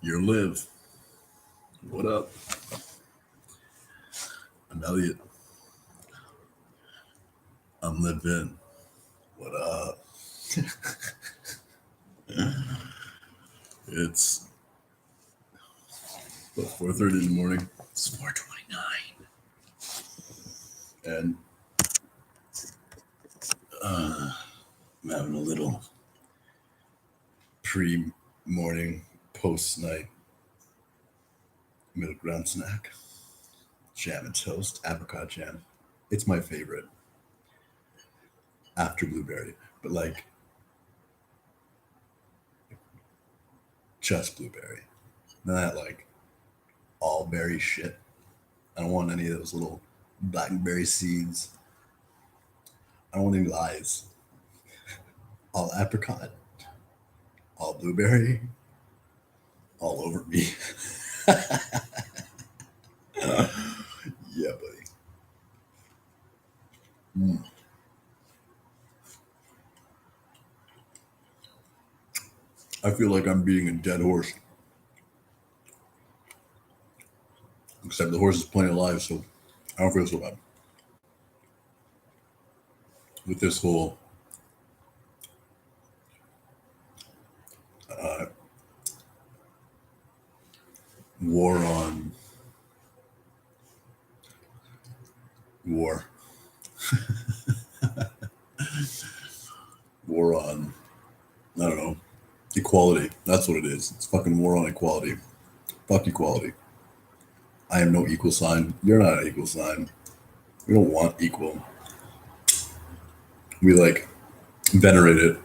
You're Liv. What up? I'm Elliot. I'm living. What up? It's about 4:30 in the morning. It's 4:29, and I'm having a little pre-morning, post-night middle ground snack. Jam and toast, apricot jam. It's my favorite after blueberry, but like just blueberry. Not like all berry shit. I don't want any of those little blackberry seeds. I don't want any lies. All apricot, all blueberry, all over me. Yeah, buddy. Mm. I feel like I'm beating a dead horse. Except the horse is plenty alive, so I don't feel so bad. With this whole uh, war on war, war on, I don't know, equality. That's what it is. It's fucking war on equality. Fuck equality. I am no equal sign. You're not an equal sign. We don't want equal. We like venerate it.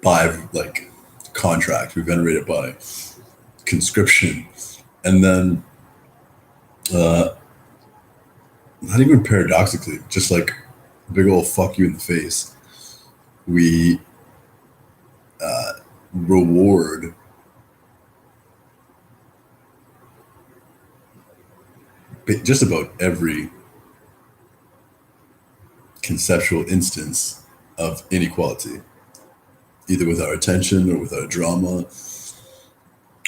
By like contract. We venerate it by conscription. And then not even paradoxically, just like a big old fuck you in the face. We reward just about every conceptual instance of inequality, either with our attention or with our drama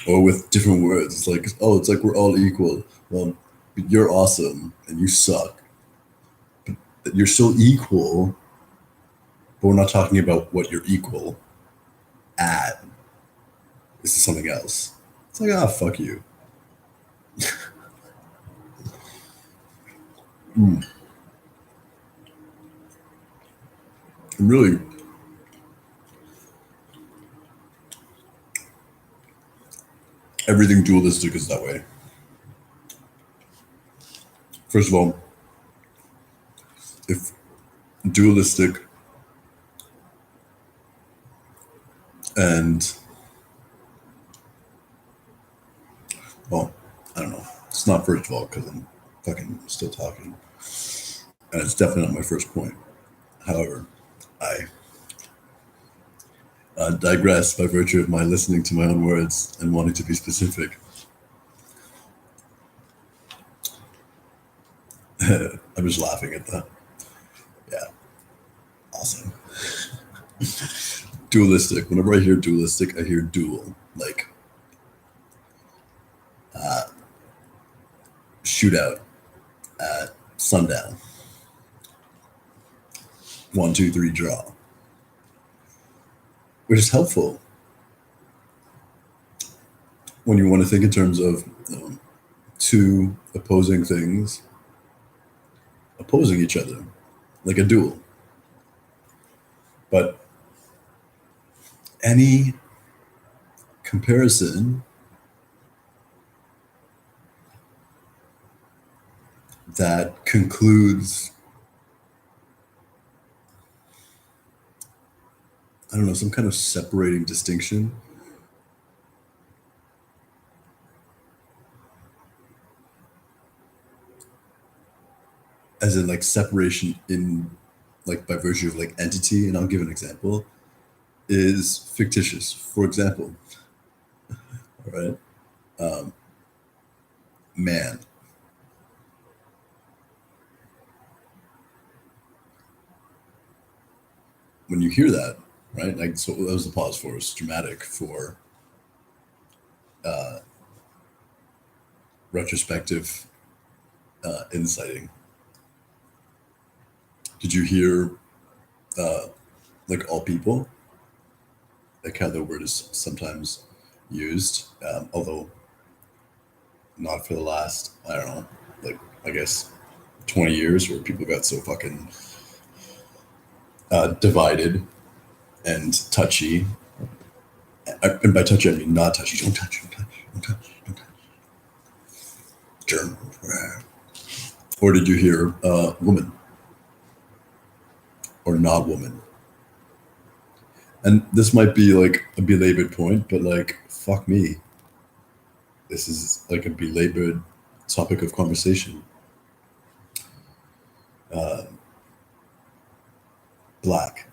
or with different words. It's like, oh, it's like we're all equal. Well, you're awesome and you suck. But you're still equal, but we're not talking about what you're equal at. This is something else. It's like, ah, fuck you. And really, everything dualistic is that way. First of all, if dualistic and, well, I don't know. It's not first of all because I'm fucking still talking. And it's definitely not my first point. However, I digress by virtue of my listening to my own words and wanting to be specific. I'm just laughing at that. Yeah. Awesome. Dualistic. Whenever I hear dualistic, I hear dual. Like shootout at sundown. 1, 2, 3, draw. Which is helpful when you want to think in terms of two opposing things opposing each other, like a duel. But any comparison that concludes, I don't know, some kind of separating distinction as in like separation in like by virtue of like entity, and I'll give an example, is fictitious. For example, all right, man. when you hear that, right? Like, so that was the pause for. It's dramatic for retrospective insighting. Did you hear like all people? Like how the word is sometimes used, although not for the last, I don't know, like I guess 20 years where people got so fucking divided and touchy. And by touchy, I mean not touchy. Don't touch, don't touch, don't touch, don't touch. Germ. Or did you hear woman or not woman? And this might be like a belabored point, but like, fuck me. This is like a belabored topic of conversation. Black.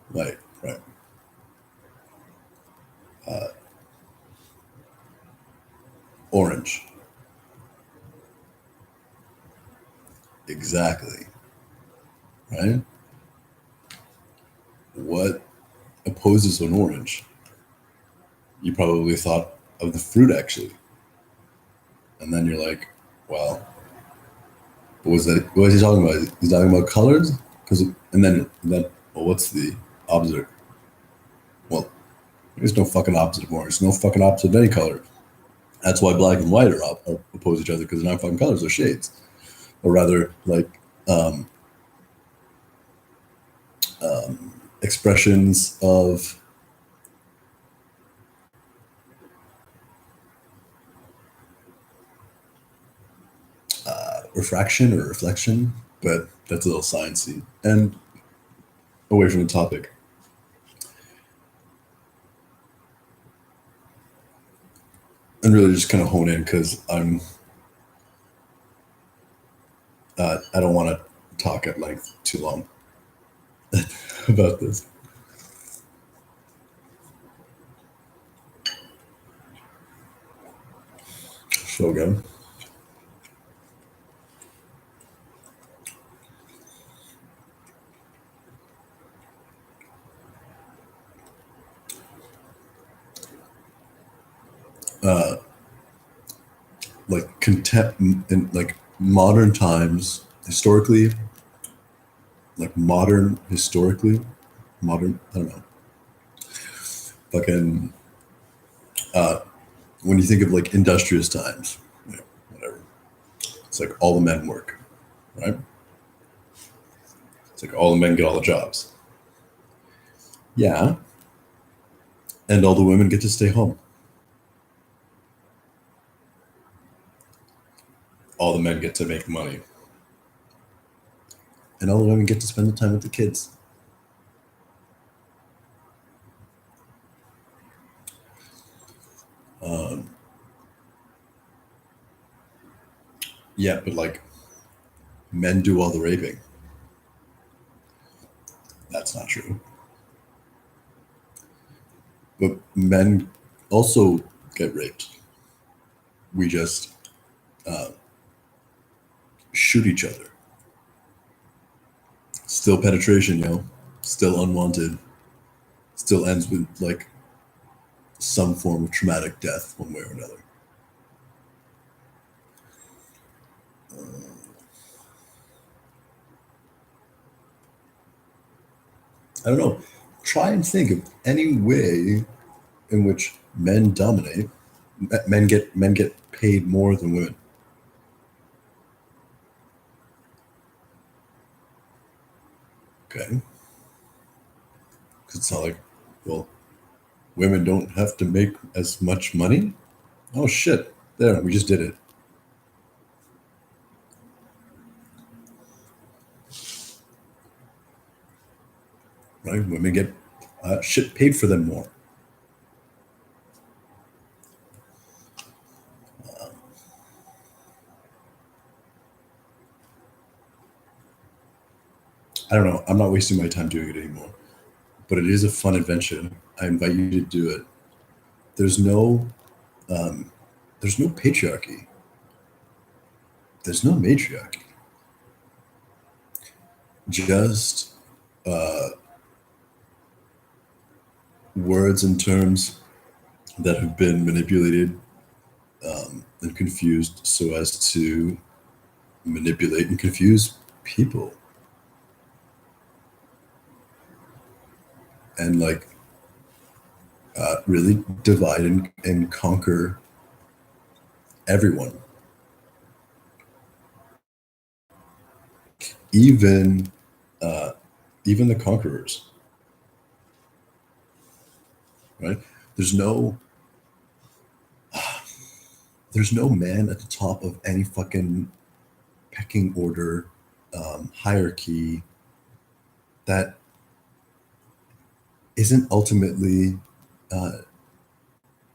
Right, right. Orange. Exactly. Right? What opposes an orange? You probably thought of the fruit actually. And then you're like, well, what is he talking about? He's talking about colors? And then, well, what's the opposite? Well, there's no fucking opposite of orange. There's no fucking opposite of any color. That's why black and white are oppose each other, because they're not fucking colors, they're shades. Or rather, like expressions of refraction or reflection, but that's a little sciencey and away from the topic. And really just kind of hone in because I don't want to talk at length too long about this. So good. Like contempt in like modern times, historically, like modern historically, modern. I don't know. Fucking when you think of like industrious times, whatever. It's like all the men work, right? It's like all the men get all the jobs. Yeah, and all the women get to stay home. All the men get to make money, and all the women get to spend the time with the kids. Yeah, but like men do all the raping. That's not true. But men also get raped. We just shoot each other. Still penetration, Still unwanted. Still ends with like some form of traumatic death, one way or another. I don't know. Try and think of any way in which men dominate. Men get paid more than women. Okay, 'cause it's not like, well, women don't have to make as much money. Oh shit! There, we just did it. Right? Women get shit paid for them more. I don't know. I'm not wasting my time doing it anymore. But it is a fun adventure. I invite you to do it. There's no, there's no patriarchy. There's no matriarchy. just words and terms that have been manipulated and confused so as to manipulate and confuse people and like really divide and conquer everyone, even even the conquerors, right? There's no there's no man at the top of any fucking pecking order, hierarchy that isn't ultimately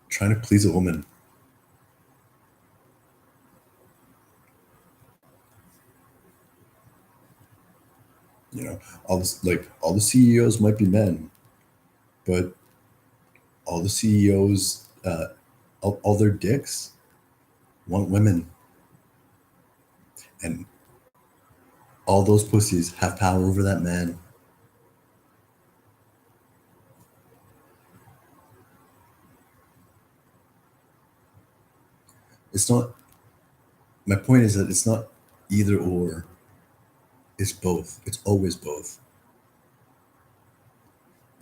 trying to please a woman. You know, all the CEOs might be men, but all the CEOs, all their dicks want women, and all those pussies have power over that man. It's not. My point is that it's not either or. It's both. It's always both.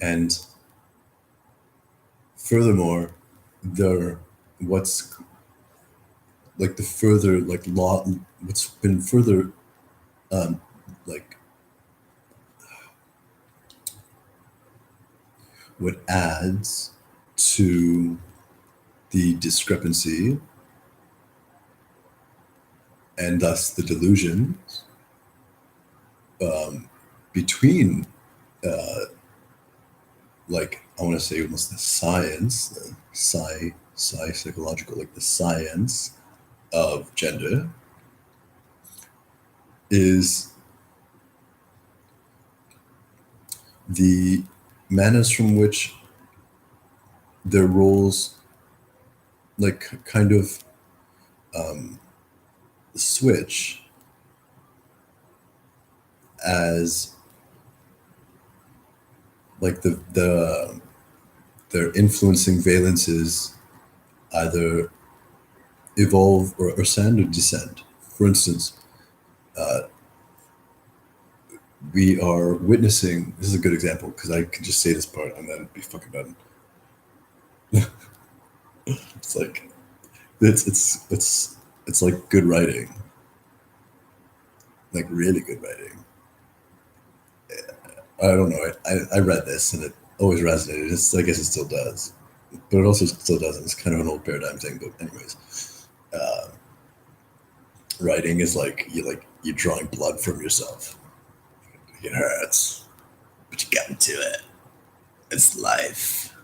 And furthermore, there, what's like the further like law, what's been further like what adds to the discrepancy and thus the delusions between like I want to say almost the science, the psychological, like the science of gender is the manners from which their roles like kind of switch as like their influencing valences either evolve or ascend or descend. For instance, we are witnessing. This is a good example because I could just say this part and then be fucking done. It's like it's like good writing, like really good writing. I don't know. I read this and it always resonated. I guess it still does, but it also still doesn't. It's kind of an old paradigm thing. But anyways, writing is like you're drawing blood from yourself. It hurts, but you got into it. It's life.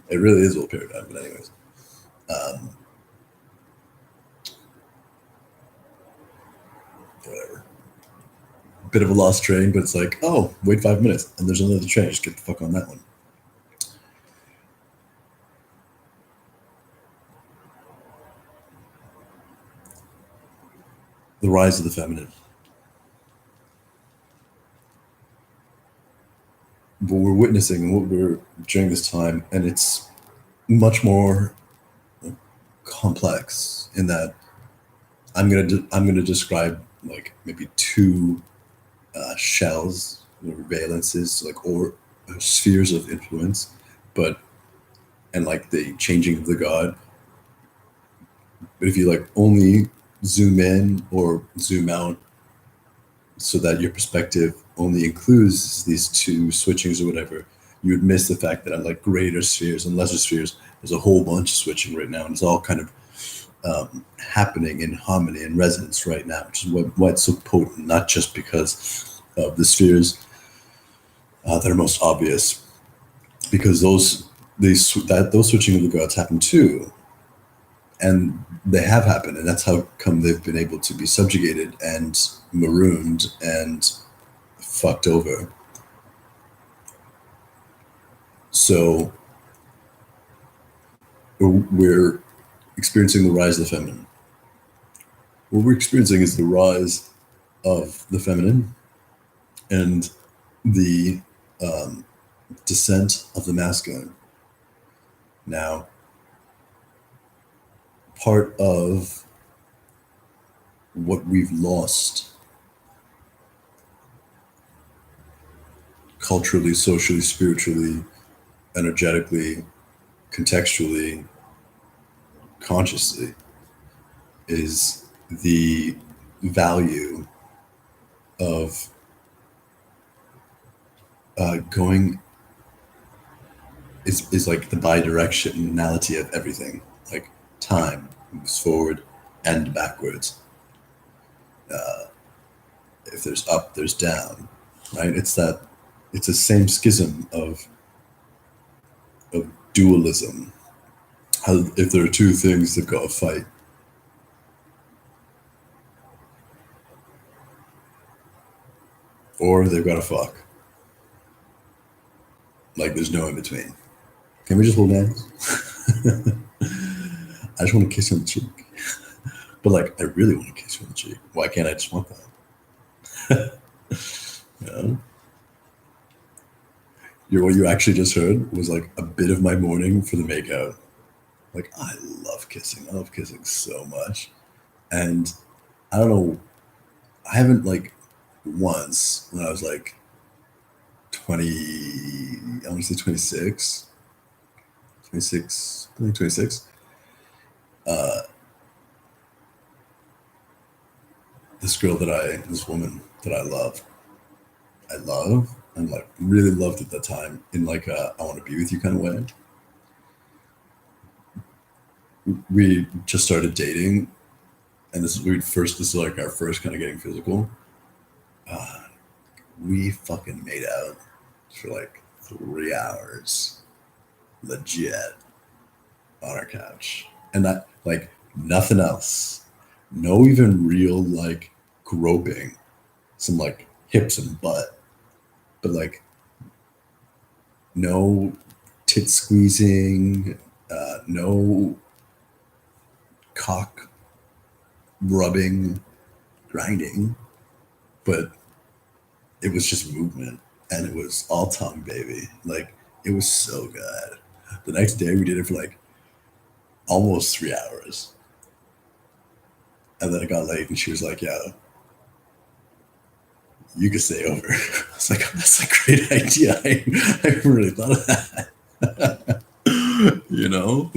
It really is old paradigm. But anyways, whatever. Bit of a lost train, but it's like, oh, wait 5 minutes, and there's another train. Just get the fuck on that one. The rise of the feminine. What we're witnessing and what we're during this time, and it's much more complex in that I'm gonna describe like maybe two shells or valences, like or spheres of influence, but and like the changing of the god. But if you like only zoom in or zoom out so that your perspective only includes these two switchings or whatever, you would miss the fact that on like greater spheres and lesser spheres, there's a whole bunch of switching right now, and it's all kind of happening in harmony and resonance right now, which is why it's so potent, not just because of the spheres that are most obvious, because those switching of the gods happen too, and they have happened, and that's how come they've been able to be subjugated and marooned and fucked over. So we're experiencing the rise of the feminine. What we're experiencing is the rise of the feminine and the descent of the masculine. Now, part of what we've lost culturally, socially, spiritually, energetically, contextually, consciously is the value of going is like the bidirectionality of everything. Like time moves forward and backwards. If there's up, there's down, right? It's the same schism of dualism. How if there are two things that got to fight, or they've got to fuck. Like there's no in between. Can we just hold hands? I just want to kiss you on the cheek. But like, I really want to kiss you on the cheek. Why can't I just want that? You know? What you actually just heard was like a bit of my morning for the makeout. Like, I love kissing. I love kissing so much. And I don't know, I haven't like once when I was like 20, I want to say 26, 26, I think 26. Uh, this woman that I love, and like really loved at that time in like a I want to be with you kind of way. We just started dating, and this is like our first kind of getting physical. Uh, we fucking made out for like 3 hours, legit, on our couch, and that like nothing else, no even real like groping, some like hips and butt, but like no tit squeezing, no cock rubbing, grinding, but it was just movement, and it was all tongue, baby. Like it was so good. The next day we did it for like almost 3 hours, and then it got late, and she was like, "Yeah, you could stay over." I was like, "That's a great idea. I haven't really thought of that." You know.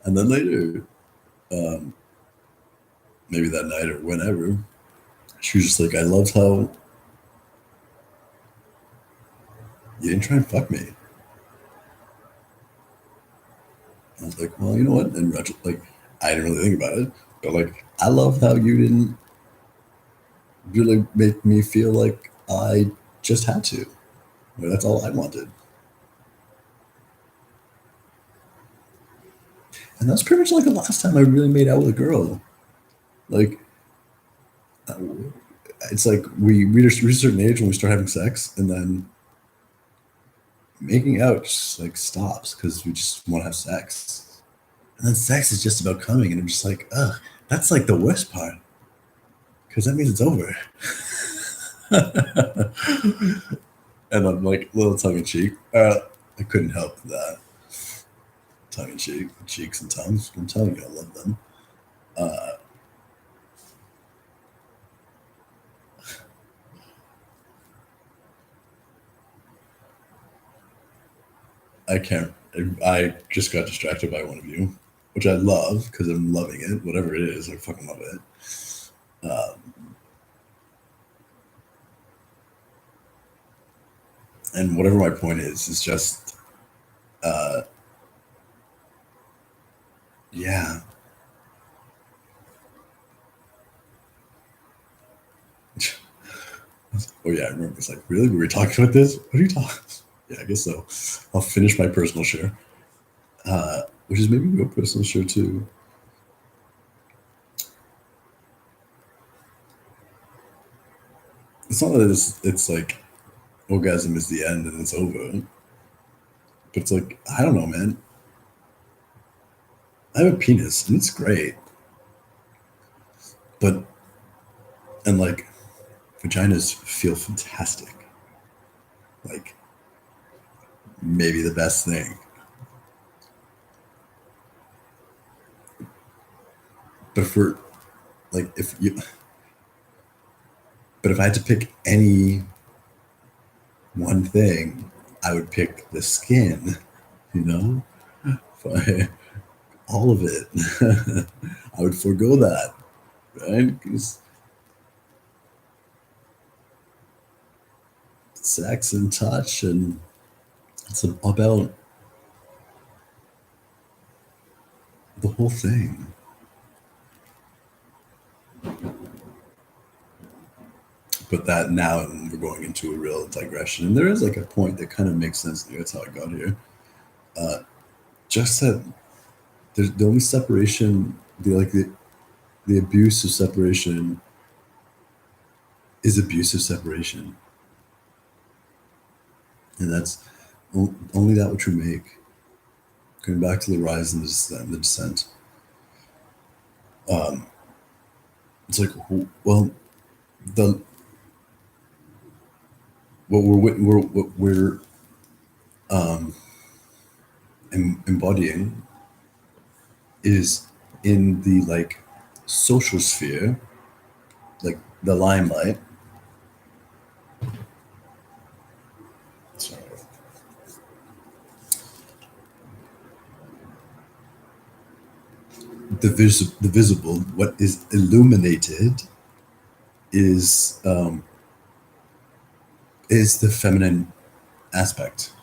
And then later, um, maybe that night or whenever, she was just like, "I loved how you didn't try and fuck me." I was like, "Well, you know what?" And like, I didn't really think about it, but like, I love how you didn't really make me feel like I just had to. Like, that's all I wanted. And that's pretty much like the last time I really made out with a girl. Like, uh, it's like we reach a certain age when we start having sex, and then making out just like stops because we just want to have sex. And then sex is just about coming, and I'm just like, ugh, that's like the worst part because that means it's over. And I'm like, little tongue in cheek. I couldn't help that. Tongue in cheek, cheeks and tongues. I'm telling you, I love them. Uh, I can't. I just got distracted by one of you, which I love because I'm loving it. Whatever it is, I fucking love it. And whatever my point is just, uh, yeah. Oh yeah, I remember. It's like, really? We were talking about this? What are you talking? Yeah, I guess so. I'll finish my personal share, which is maybe your personal share too. It's not that it's like orgasm is the end and it's over, but it's like I don't know, man. I have a penis and it's great, but and like vaginas feel fantastic. Like maybe the best thing. But for like if you but if I had to pick any one thing, I would pick the skin, you know? All of it. I would forego that, right? Because sex and touch and it's about the whole thing. But that now we're going into a real digression. And there is like a point that kind of makes sense there. That's how I got here. Just that there's the only separation, the abuse of separation is abusive separation. And that's only that which we make. Going back to the rise and the descent. It's like, well, the what we're embodying is in the like social sphere, like the limelight. Sorry. The visible, what is illuminated, is the feminine aspect.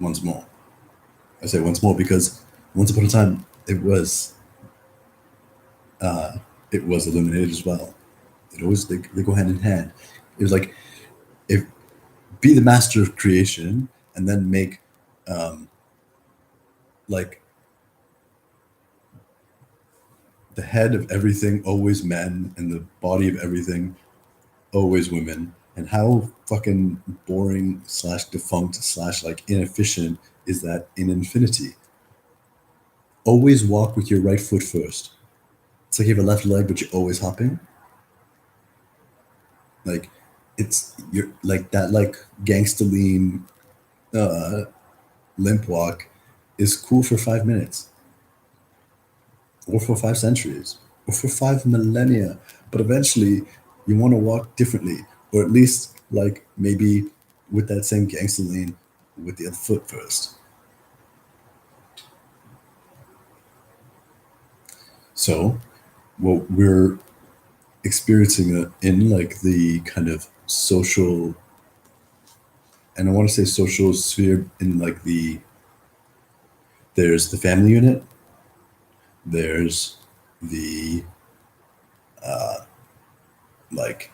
Once more, I say once more because once upon a time it was illuminated as well. It always they go hand in hand. It was like if be the master of creation and then make like the head of everything always men and the body of everything always women. And how fucking boring slash defunct slash like inefficient is that in infinity? Always walk with your right foot first. It's like you have a left leg, but you're always hopping. Like you're like that like gangsta lean uh, limp walk is cool for 5 minutes or for 5 centuries or for 5 millennia. But eventually you want to walk differently, or at least like maybe with that same gangster lean with the other foot first. So what we're experiencing in like the kind of social, and I want to say social sphere in like there's the family unit, there's the like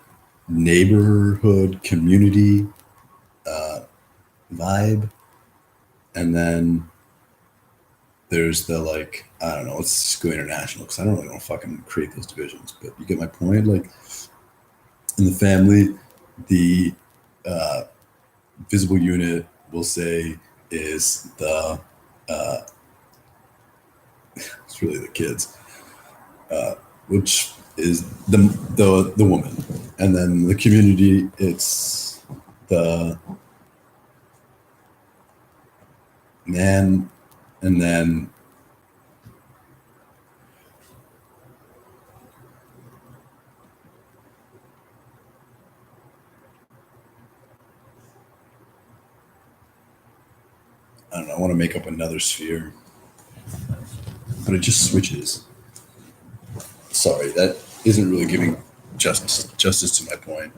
neighborhood community vibe, and then there's the like I don't know, let's just go international because I don't really want to fucking create those divisions, but you get my point. Like in the family, the visible unit we'll say is the it's really the kids, which is the woman, and then the community it's the man, and then I don't know. I want to make up another sphere, but it just switches. Sorry, that isn't really giving justice to my point.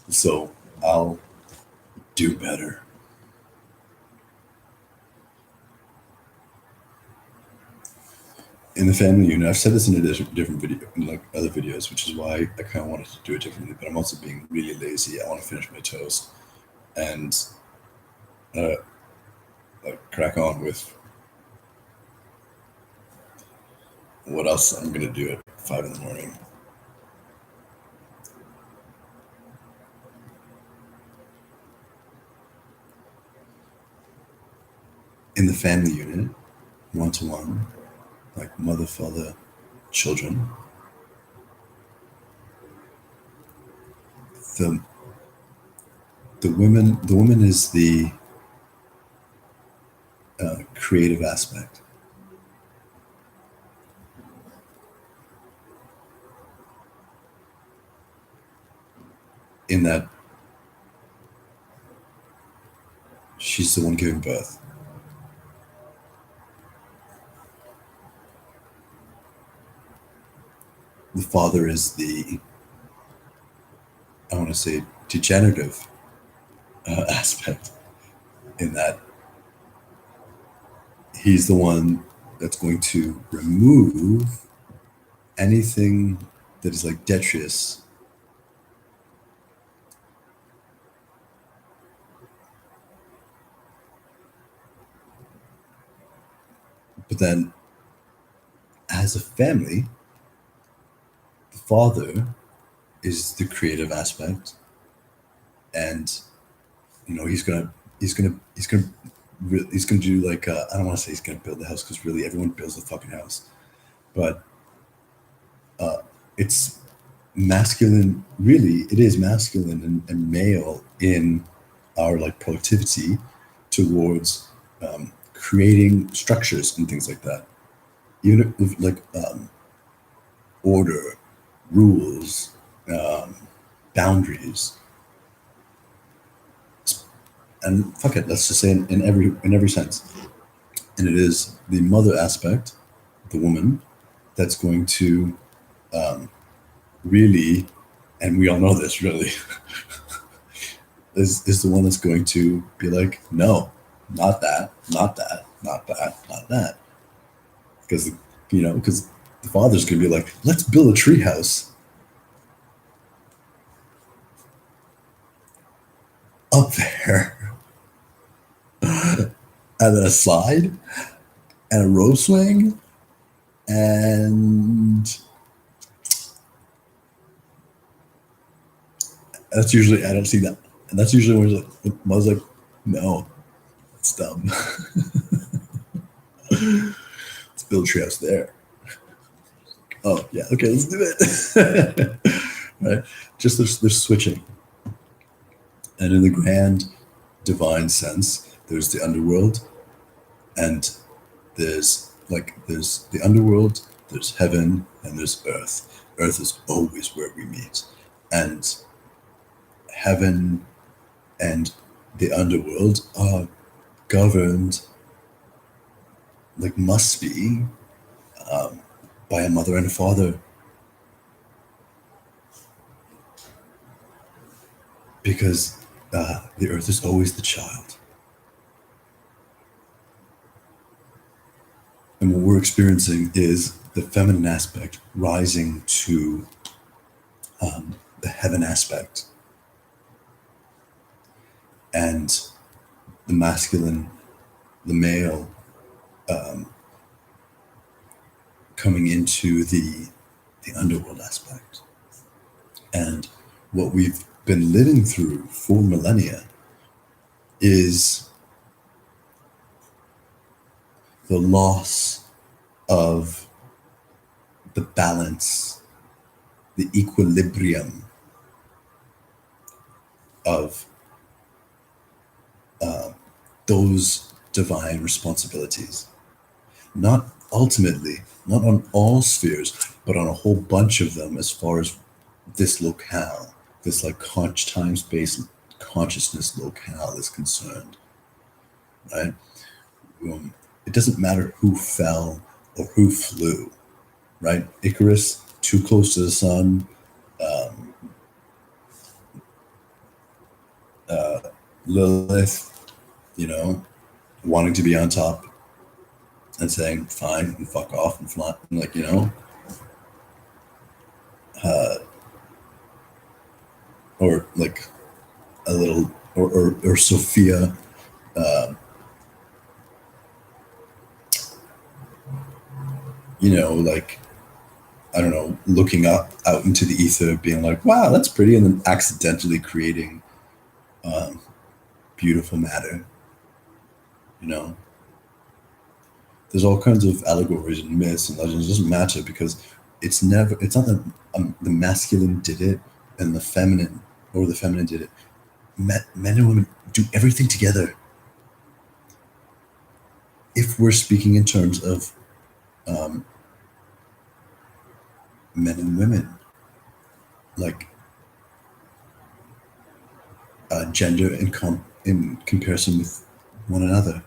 So I'll do better. In the family unit, I've said this in a different video, in like other videos, which is why I kind of wanted to do it differently. But I'm also being really lazy. I want to finish my toast and uh, like crack on with what else I'm gonna do at 5 in the morning. In the family unit, 1-to-1, like mother, father, children. the the woman is the creative aspect in that she's the one giving birth. The father is the, I want to say, degenerative aspect in that he's the one that's going to remove anything that is like detritus. But then, as a family, the father is the creative aspect, and he's gonna do like I don't want to say he's gonna build the house because really everyone builds the fucking house, but it's masculine. Really, it is masculine and male in our like productivity towards creating structures and things like that. Even if like order, rules, boundaries, and fuck it, let's just say in every sense. And it is the mother aspect, the woman, that's going to really, and we all know this really, is the one that's going to be like, no, not that, not that, not that, not that, because because the father's going to be like, let's build a tree house up there, and then a slide and a rope swing, and that's usually, I don't see that, and that's usually when mother's like, no, it's dumb. Let's build a treehouse there. Oh yeah, okay, let's do it. Right? Just there's switching, and in the grand divine sense, there's the underworld, and there's the underworld, there's heaven, and there's earth. Earth is always where we meet, and heaven and the underworld are governed, like must be, by a mother and a father, because the earth is always the child. And what we're experiencing is the feminine aspect rising to the heaven aspect, and the masculine, the male, coming into the underworld aspect. And what we've been living through for millennia is the loss of the balance, the equilibrium of those divine responsibilities. Not ultimately, not on all spheres, but on a whole bunch of them as far as this locale, this like time space consciousness locale is concerned, right? It doesn't matter who fell or who flew, right? Icarus, too close to the sun. Lilith, wanting to be on top and saying fine and fuck off and fly, and like or like a little, or Sophia, like, I don't know, looking up out into the ether, being like, wow, that's pretty, and then accidentally creating beautiful matter. There's all kinds of allegories and myths and legends. It doesn't matter because it's not that the masculine did it and the feminine, or the feminine did it. Men and women do everything together. If we're speaking in terms of men and women, like gender in comparison with one another,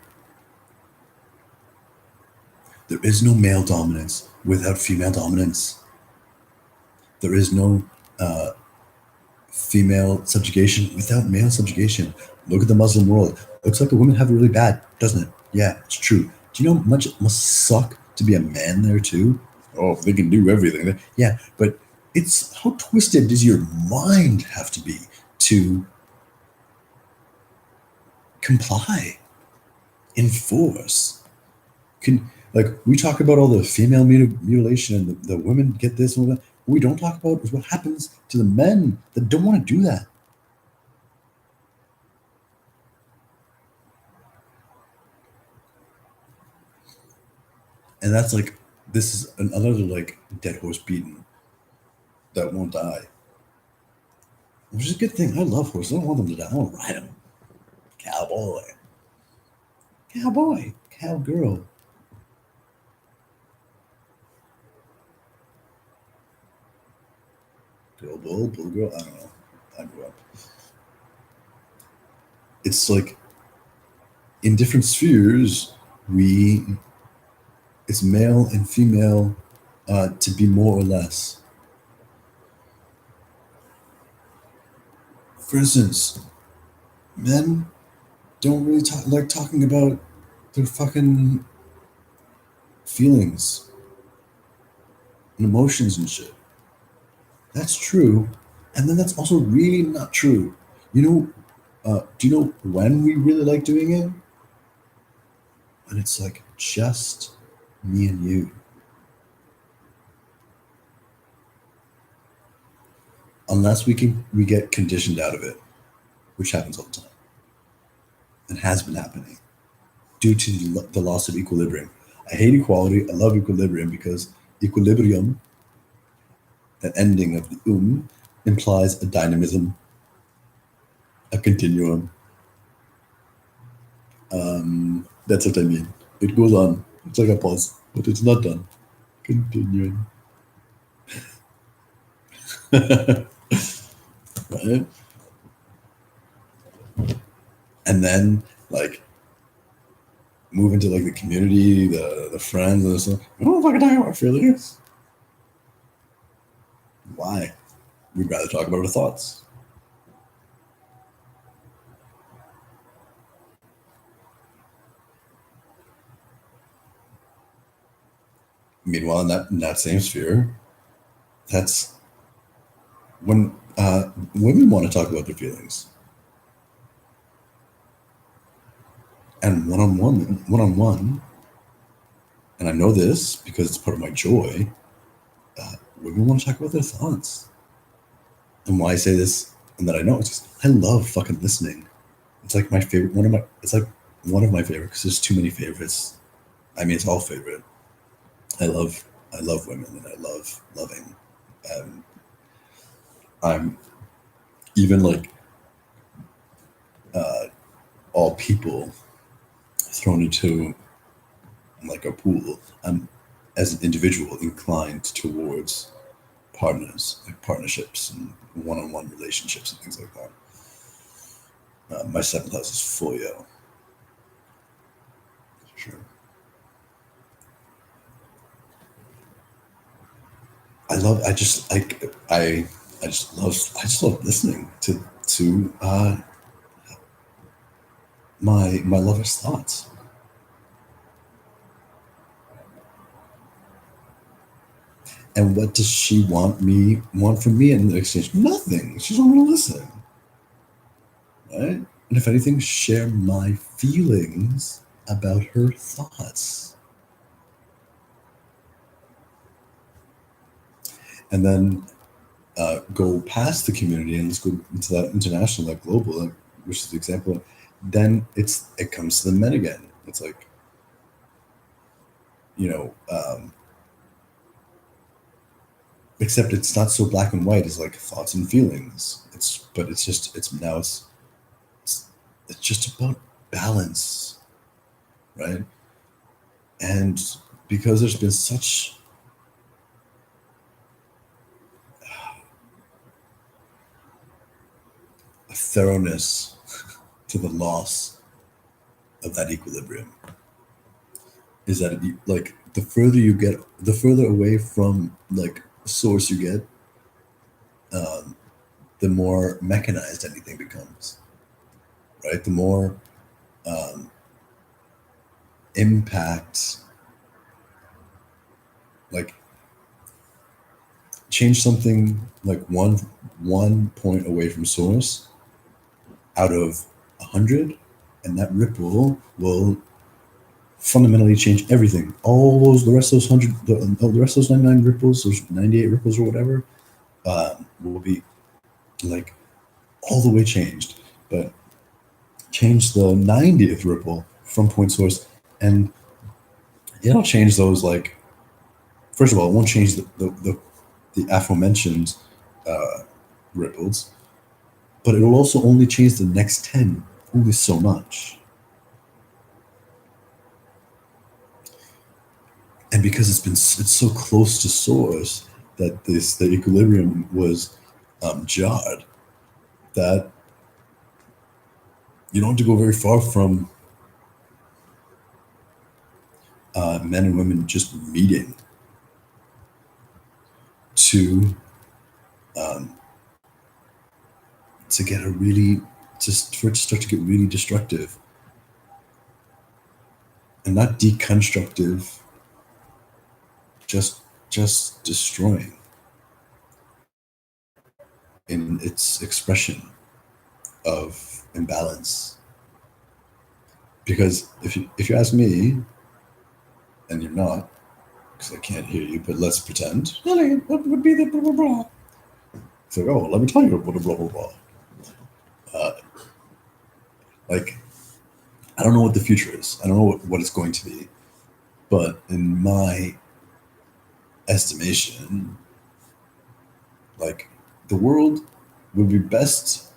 there is no male dominance without female dominance. There is no female subjugation without male subjugation. Look at the Muslim world. Looks like the women have it really bad, doesn't it? Yeah, it's true. Do you know how much it must suck to be a man there too? Oh, they can do everything. Yeah, but it's how twisted does your mind have to be to comply, enforce? Like we talk about all the female mutilation and the women get this and that. What we don't talk about is what happens to the men that don't want to do that. And that's like, this is another like dead horse beaten that won't die, which is a good thing. I love horses. I don't want them to die. I want to ride them. Cowboy, cowboy, cowgirl. Girl bull, bull girl. I don't know. I grew up. It's like in different spheres, it's male and female to be more or less. For instance, men don't really like talking about their fucking feelings and emotions and shit. That's true. And then that's also really not true. You know, do you know when we really like doing it? When it's like just me and you. Unless we get conditioned out of it, which happens all the time and has been happening due to the loss of equilibrium. I hate equality. I love equilibrium because equilibrium, the ending of the implies a dynamism, a continuum. That's what I mean. It goes on. It's like a pause, but it's not done. Continuing. Right? And then like move into like the community, the friends and stuff. We don't fucking talk about feelings. Why? We'd rather talk about our thoughts. Meanwhile, in that same sphere, that's when women want to talk about their feelings. And one-on-one, and I know this because it's part of my joy, women want to talk about their thoughts. And why I say this and that I know, it's just, I love fucking listening. It's like my favorite, it's like one of my favorite, because there's too many favorites. I mean, it's all favorite. I love women and I love loving. I'm even like all people thrown into like a pool. I'm as an individual inclined towards partners, like partnerships and one-on-one relationships and things like that. My seventh house is full, yo. Sure. I just love listening to my lover's thoughts. And what does she want from me in exchange? Nothing. She just want me to listen. Right? And if anything, share my feelings about her thoughts. And then go past the community and let's go into that international, that global, which is the example. Then it comes to the men again. It's like, you know, except it's not so black and white as like thoughts and feelings. It's it's just about balance, right? And because there's been such a thoroughness to the loss of that equilibrium, is that like the further away from like source you get, the more mechanized anything becomes, right? The more um, impact, like change something like one point away from source out of 100, and that ripple will fundamentally change everything. All those the rest of those 100, the rest of those 99 ripples, those 98 ripples or whatever, will be like all the way changed. But change the 90th ripple from point source, and it'll change those, like, first of all, it won't change the aforementioned ripples, but it'll also only change the next 10 only so much. And because it's so close to source that the equilibrium was jarred, that you don't have to go very far from men and women just meeting to um, to get a really just for it to start to get really destructive, and not deconstructive, just destroying in its expression of imbalance. Because if you ask me, and you're not, because I can't hear you, but let's pretend. Really, what would be the blah blah blah? It's like, oh, let me tell you what a blah blah blah. Uh, like, I don't know what the future is. I don't know what it's going to be. But in my estimation, like, the world would be best,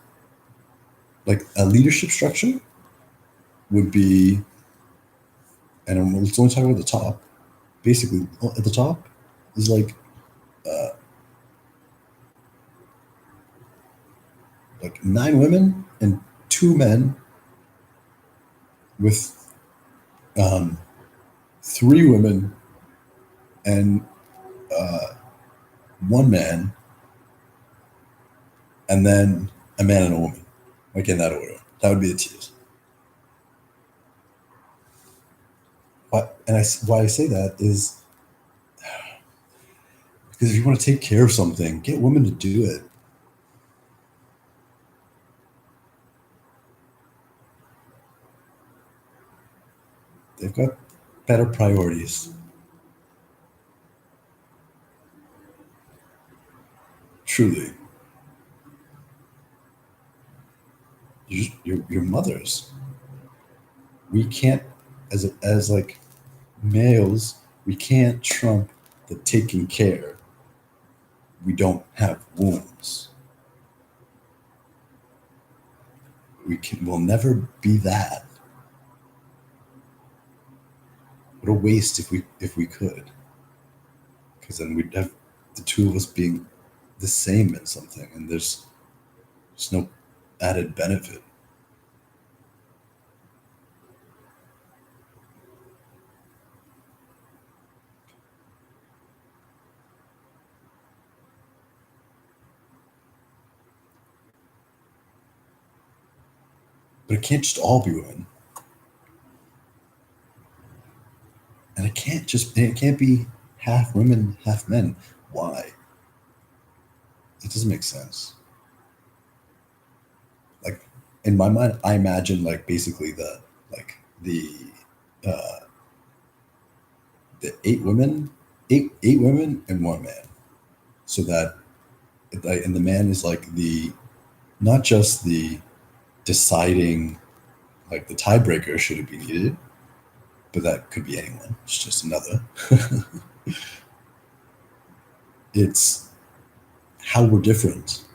like, a leadership structure would be, and let's only talk about the top. Basically, at the top is uh, like 9 women and 2 men with 3 women and 1 man, and then a man and a woman, like in that order. That would be the tiers. Why I say that is because if you want to take care of something, get women to do it. They've got better priorities. Truly, your mothers. We can't, as like males, we can't trump the taking care. We don't have wombs. We'll never be that. What a waste if we could, because then we'd have the two of us being the same in something, and there's no added benefit. But it can't just all be women, and it can't be half women, half men. Why? It doesn't make sense. Like, in my mind, I imagine, like, basically like uh, the 8 women, eight women and 1 man, so that, and the man is like the, not just the deciding, like the tiebreaker should it be needed, but that could be anyone. It's just another. it's how we're different.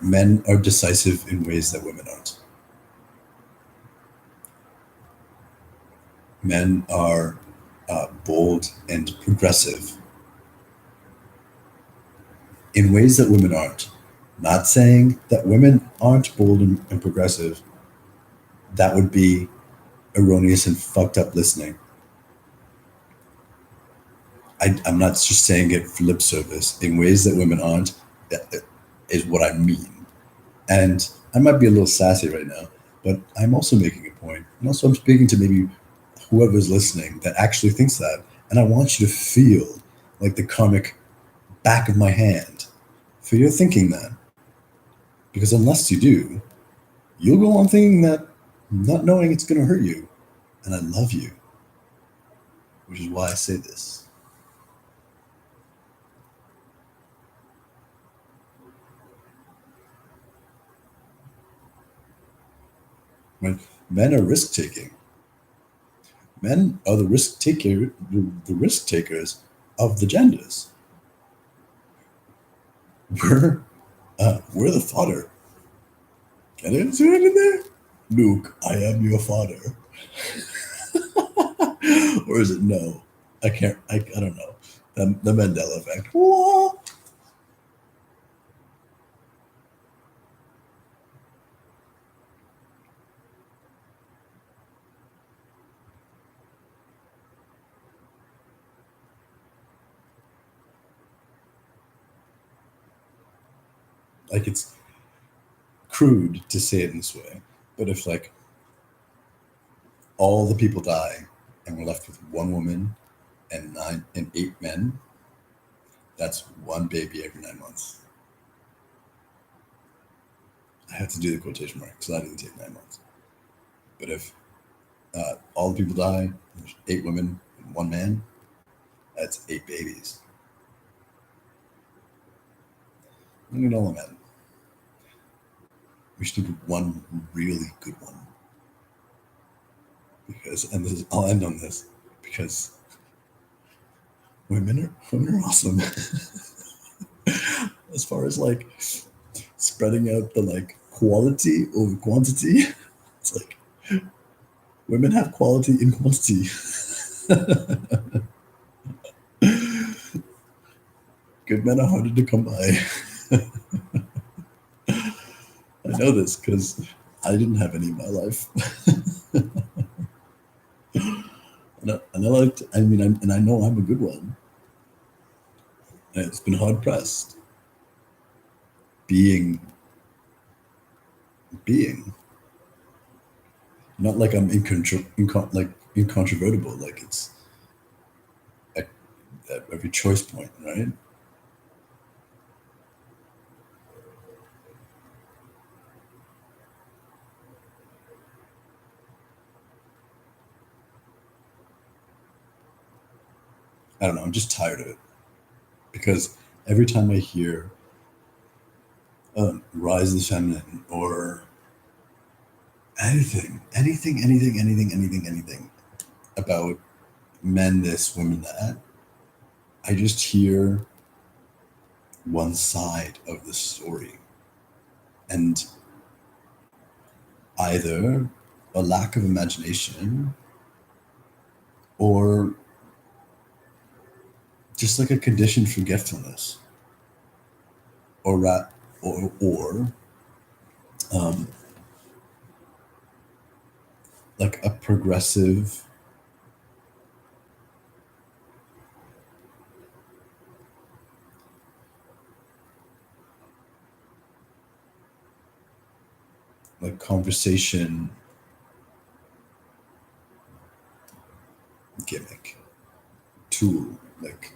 Men are decisive in ways that women aren't. Men are bold and progressive in ways that women aren't. Not saying that women aren't bold and progressive. That would be erroneous and fucked up listening. I'm not just saying it for lip service. In ways that women aren't, is what I mean. And I might be a little sassy right now, but I'm also making a point. And also, I'm speaking to maybe whoever's listening that actually thinks that. And I want you to feel like the karmic back of my hand for your thinking that. Because unless you do, you'll go on thinking that, not knowing it's going to hurt you. And I love you, which is why I say this. When men are risk taking, men are the risk takers of the genders. We're the fodder. Get into it in there? Luke, I am your fodder. Or is it no? I can't, I don't know. The Mandela effect. Whoa. Like, it's crude to say it in this way, but if like all the people die and we're left with one woman and 8 men, that's one baby every 9 months. I have to do the quotation mark because I didn't take 9 months. But if all the people die, there's 8 women and 1 man, that's 8 babies. We need all the men. We should do one really good one. Because, and this is, I'll end on this, because women are awesome. As far as like spreading out the like quality over quantity, it's like women have quality in quantity. Good men are harder to come by. I know this because I didn't have any in my life. and I liked, I mean, and I know I'm a good one. And it's been hard pressed being not like I'm incontrovertible, like it's at every choice point, right? I don't know. I'm just tired of it because every time I hear rise of the feminine or anything about men this, women that, I just hear one side of the story. And either a lack of imagination or just like a conditioned forgetfulness or um, like a progressive like conversation gimmick tool. Like,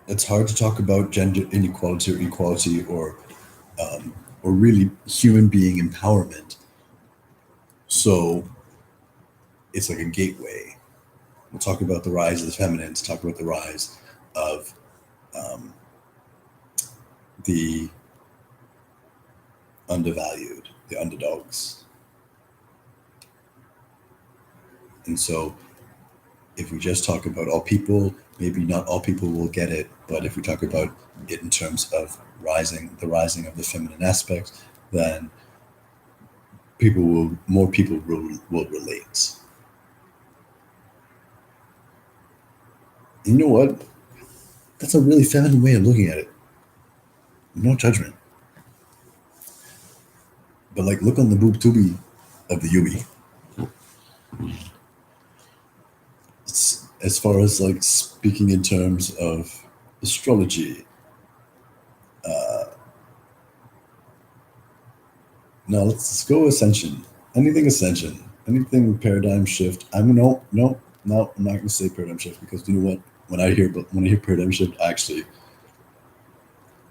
it's hard to talk about gender inequality or equality or really human being empowerment. So it's like a gateway. We'll talk about the rise of the feminine, to talk about the rise of um, the undervalued, the underdogs. And so if we just talk about all people, maybe not all people will get it, but if we talk about it in terms of the rising of the feminine aspect, then more people will relate. And you know what? That's a really feminine way of looking at it. No judgment. But like, look on the boob tubi of the Yubi. As far as like speaking in terms of astrology, no, let's go ascension. Anything ascension, anything paradigm shift. No. I'm not gonna say paradigm shift, because you know what? When I hear paradigm shift, actually,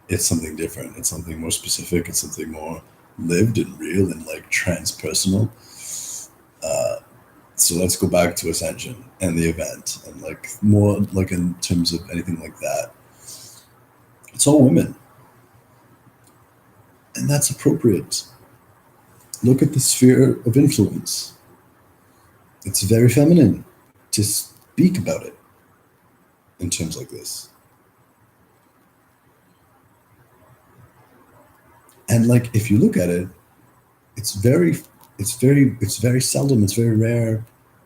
it's something different. It's something more specific. It's something more lived and real and like transpersonal. So let's go back to ascension and the event, and like more like in terms of anything like that. It's all women, and that's appropriate. Look at the sphere of influence. It's very feminine to speak about it in terms like this. And like, if you look at it, it's very seldom, it's very rare,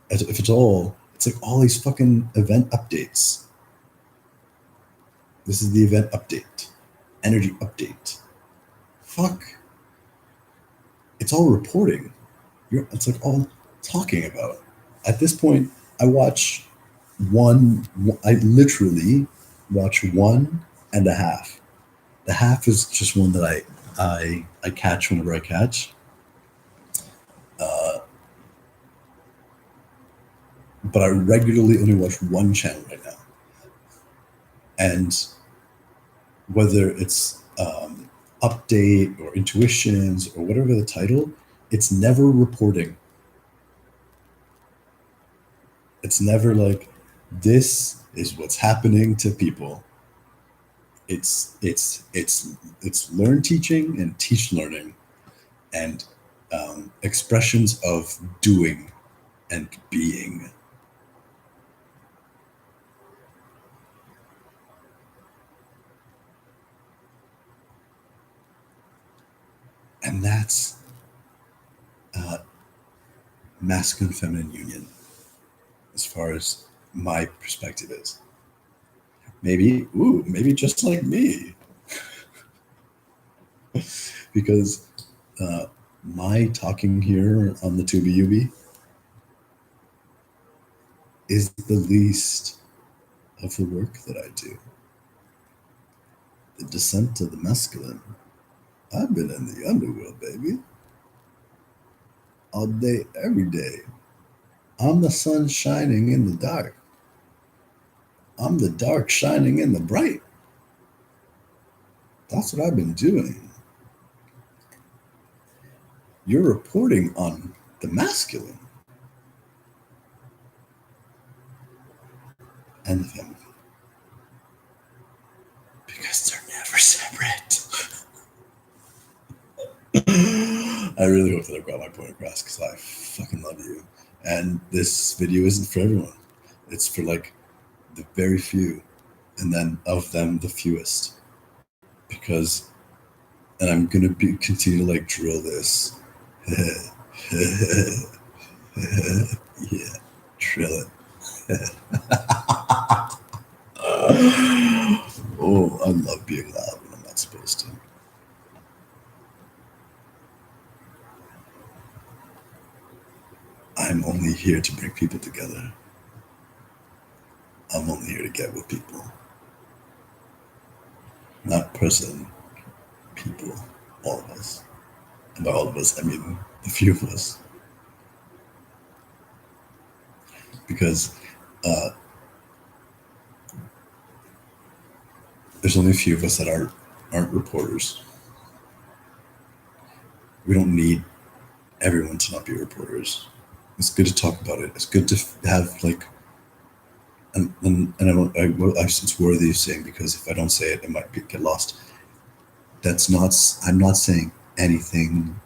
if at all. It's like all these fucking event updates. This is the event update, energy update. Fuck. It's all reporting. It's like all talking about. At this point, I literally watch one and a half. The half is just one that I catch whenever I catch. But I regularly only watch one channel right now. And whether it's update or intuitions or whatever the title, it's never reporting. It's never like, this is what's happening to people. It's learn teaching and teach learning, and expressions of doing and being. And that's masculine feminine union, as far as my perspective is. Maybe just like me. Because my talking here on the Tubi Yubi is the least of the work that I do. The descent of the masculine. I've been in the underworld, baby. All day, every day. I'm the sun shining in the dark. I'm the dark shining in the bright. That's what I've been doing. You're reporting on the masculine and the feminine, because they're never separate. I really hope that I've got my point across, because I fucking love you. And this video isn't for everyone. It's for like the very few, and then of them, the fewest. Because, and I'm gonna continue to like drill this. Yeah, drill it. Oh, I love being loud when I'm not supposed to. I'm only here to bring people together. I'm only here to get with people. Not person, people, all of us. And by all of us, I mean the few of us. Because there's only a few of us that aren't reporters. We don't need everyone to not be reporters. It's good to talk about it. It's good to have like, and it's worthy of saying, because if I don't say it, it might get lost. I'm not saying anything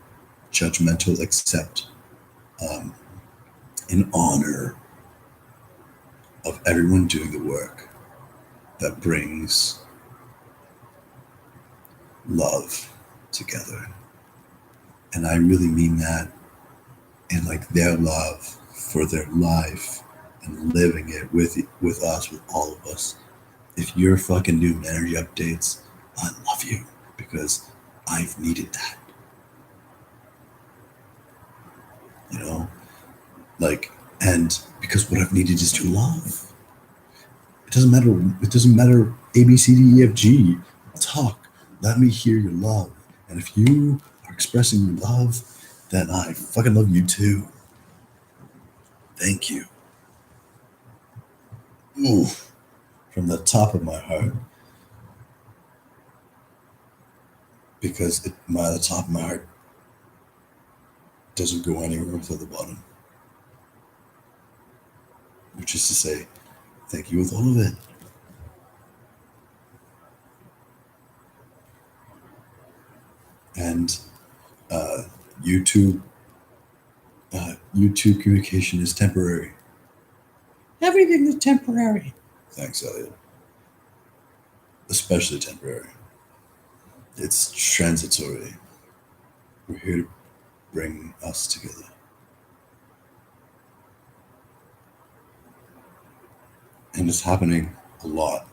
judgmental, except in honor of everyone doing the work that brings love together. And I really mean that in like their love for their life and living it with us, with all of us. If you're fucking doing energy updates, I love you because I've needed that. You know? Like, and because what I've needed is to love. It doesn't matter. It doesn't matter A, B, C, D, E, F, G. Talk. Let me hear your love. And if you are expressing your love, then I fucking love you too. Thank you. Ooh, from the top of my heart. Because the top of my heart doesn't go anywhere without the bottom. Which is to say, thank you with all of it. And YouTube communication is temporary. Everything is temporary. Thanks, Elliot. Especially temporary. It's transitory. We're here to bring us together. And it's happening a lot.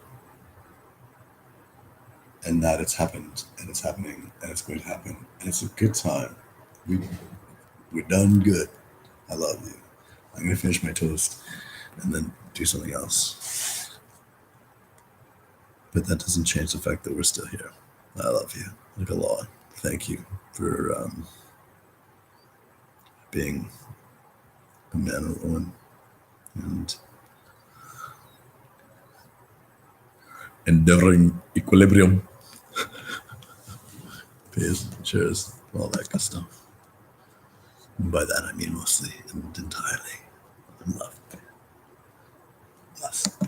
And that it's happened, and it's happening, and it's going to happen. And it's a good time. We're done good. I love you. I'm going to finish my toast and then do something else. But that doesn't change the fact that we're still here. I love you like a lot. Thank you for being a man or woman and enduring equilibrium. Peace, cheers, all that good stuff. And by that I mean mostly and entirely love. Bless.